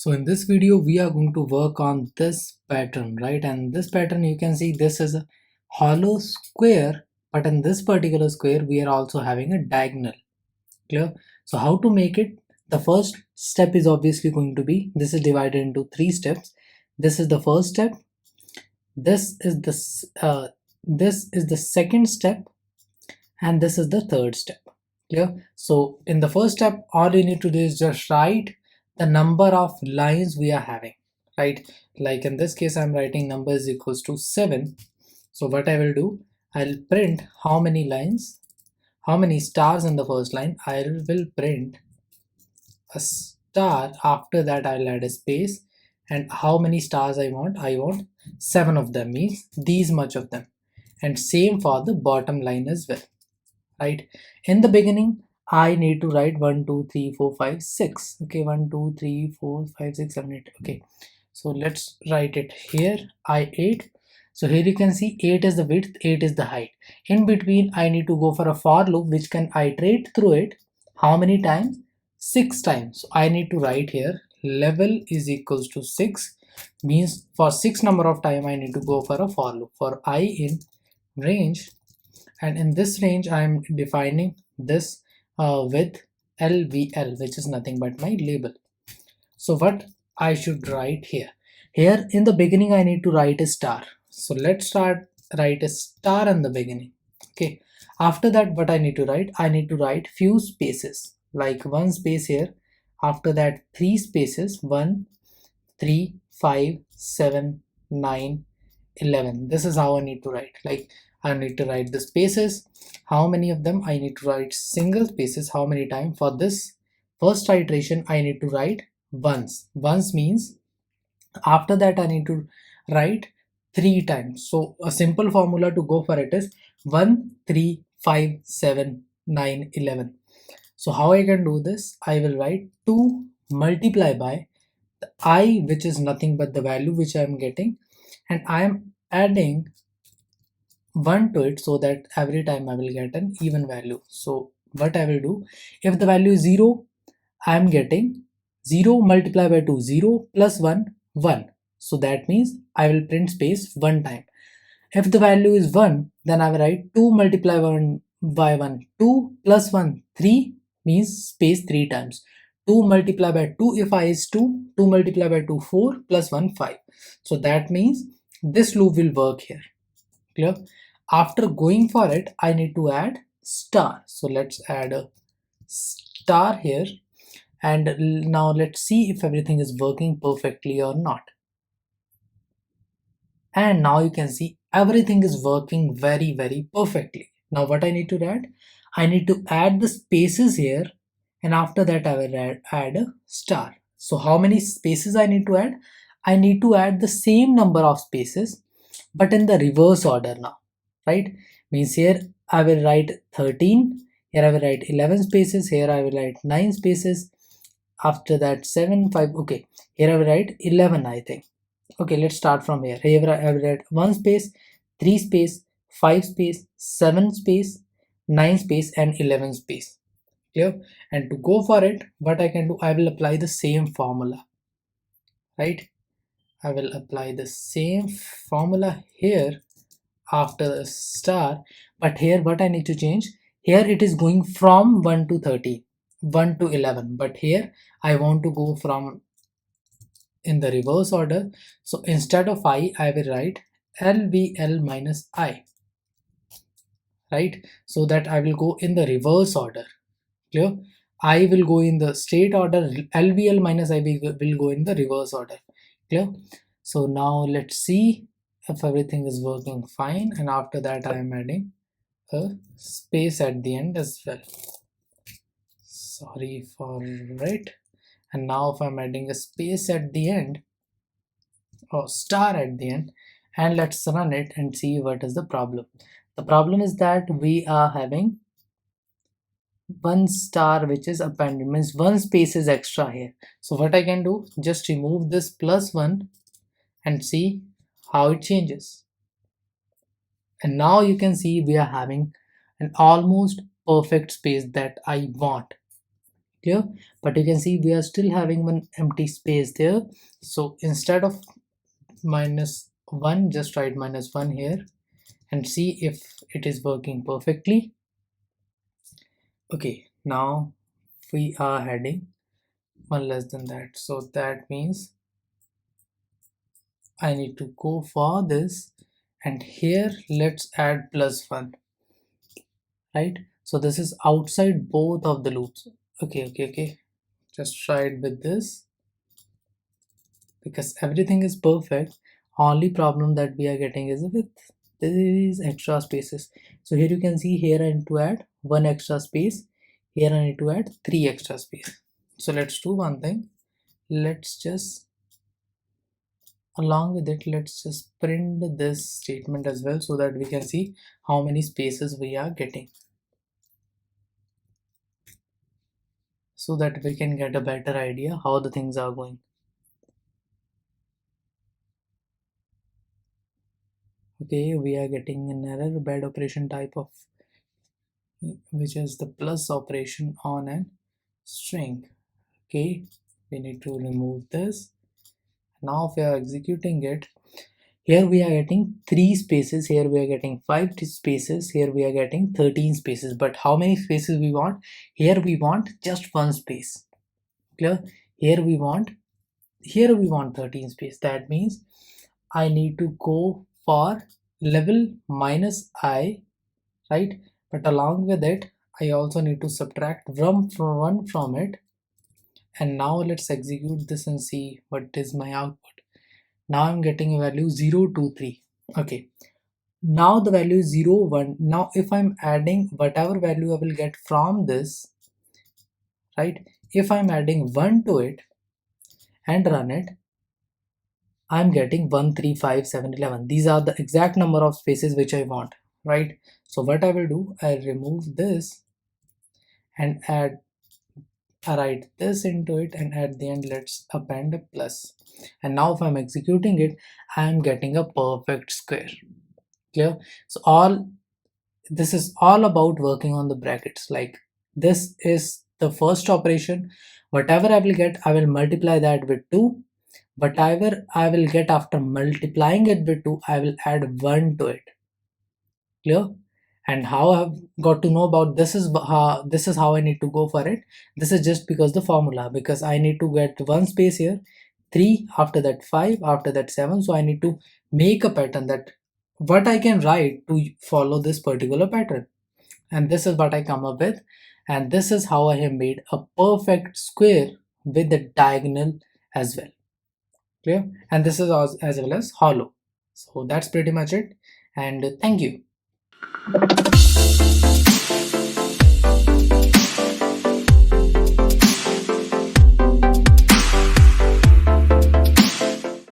So in this video we are going to work on this pattern, right? And this pattern, you can see this is a hollow square, but in this particular square we are also having a diagonal. Clear? So how to make it? The first step is obviously going to be, this is divided into 3 steps. This is the first step, this is the second step, and this is the third step. Clear? So in the first step, all you need to do is just write the number of lines we are having, right? Like in this case, I'm writing number is equals to 7. So what I will do, I'll print how many lines, how many stars in the first line. I will print a star. After that, I'll add a space. And how many stars I want 7 of them, means these much of them. And same for the bottom line as well, right? In the beginning, I need to write 1 2 3 4 5 6. Okay, 1 2 3 4 5 6 7 8. Okay, so let's write it here. I8. So here you can see 8 is the width, 8 is the height. In between, I need to go for a for loop which can iterate through it. How many times? 6 times. So I need to write here level is equals to 6, means for 6 number of time I need to go for a for loop for I in range, and in this range I am defining this with LVL, which is nothing but my label. So what I should write here? Here in the beginning I need to write a star. So let's write a star in the beginning. Okay. After that, what I need to write? I need to write few spaces, like one space here. After that, 3 spaces, 1, 3, 5, 7, 9, 11. This is how I need to write. Like I need to write the spaces. How many of them? I need to write single spaces. How many times? For this first iteration, I need to write once. Once means after that I need to write 3 times. So a simple formula to go for it is 1, 3, 5, 7, 9, 11. So how I can do this? I will write 2 multiply by I, which is nothing but the value which I am getting, and I am adding 1 to it, so that every time I will get an even value. So what I will do, if the value is 0, I am getting 0 multiplied by 2, 0 plus 1, 1. So that means I will print space 1 time. If the value is 1, then I will write 2 multiplied by 1, 2 plus 1, 3, means space 3 times. 2 multiplied by 2, if I is 2, 2 multiplied by 2, 4, plus 1, 5. So that means this loop will work here. Clear? After going for it, I need to add star. So let's add a star here. And now let's see if everything is working perfectly or not. And now you can see everything is working very perfectly. Now what I need to add? I need to add the spaces here, and after that I will add a star. So how many spaces I need to add? I need to add the same number of spaces, but in the reverse order now, right? Means here I will write 13, here I will write 11 spaces, here I will write 9 spaces, after that 7, 5, okay, here I will write 11, I think. Okay, let's start from here. Here I will write 1 space, 3 space, 5 space, 7 space, 9 space, and 11 space. Clear? And to go for it, what I can do, I will apply the same formula, right? I will apply the same formula here after the star, but here what I need to change, here it is going from 1 to 13, 1 to 11, but here I want to go from in the reverse order. So instead of I will write LVL minus I, right? So that I will go in the reverse order. Clear? I will go in the straight order, LVL minus I will go in the reverse order. Clear? So now let's see if everything is working fine, and after that I am adding a space at the end as well. Sorry for it. And now if I'm adding a space at the end or star at the end, and let's run it and see what is the problem. The problem is that we are having 1 star which is appended, means 1 space is extra here. So what I can do, just remove this plus 1 and see how it changes. And now you can see we are having an almost perfect space that I want. clear. But you can see we are still having one empty space there, so instead of -1, just write -1 here and see if it is working perfectly. Okay, now we are heading one less than that, so that means I need to go for this, and here let's add +1, right? So this is outside both of the loops. Okay, just try it with this, because everything is perfect. Only problem that we are getting is with these extra spaces. So here you can see, here I need to add one extra space, here I need to add three extra space. So let's do one thing, let's just, along with it, let's just print this statement as well, so that we can see how many spaces we are getting, so that we can get a better idea how the things are going. Okay, we are getting an error, bad operation type of, which is the plus operation on an string. Okay, we need to remove this. Now if we are executing it, here we are getting 3 spaces, here we are getting 5 spaces, here we are getting 13 spaces. But how many spaces we want? Here we want just one space, clear. Here we want 13 space. That means I need to go for level -I, right? But along with it, I also need to subtract one from it. And now let's execute this and see what is my output. Now I'm getting a value 0, 2, 3. Okay, now the value is 0, 1. Now if I'm adding whatever value I will get from this, right, if I'm adding 1 to it and run it, I'm getting 1, 3, 5, 7, 11. These are the exact number of spaces which I want, right? So what I will do, I'll remove this and write this into it, and at the end let's append a plus. And now if I'm executing it, I'm getting a perfect square, clear. So this is all about working on the brackets. Like, this is the first operation. Whatever I will get, I will multiply that with 2. Whatever I will get after multiplying it with 2, I will add 1 to it, clear. And how I have got to know about this is how I need to go for it. This is just because the formula, because I need to get one space here, 3, after that 5, after that 7. So I need to make a pattern that what I can write to follow this particular pattern, and this is what I come up with. And this is how I have made a perfect square with the diagonal as well, clear. And this is as well as hollow. So that's pretty much it, and thank you.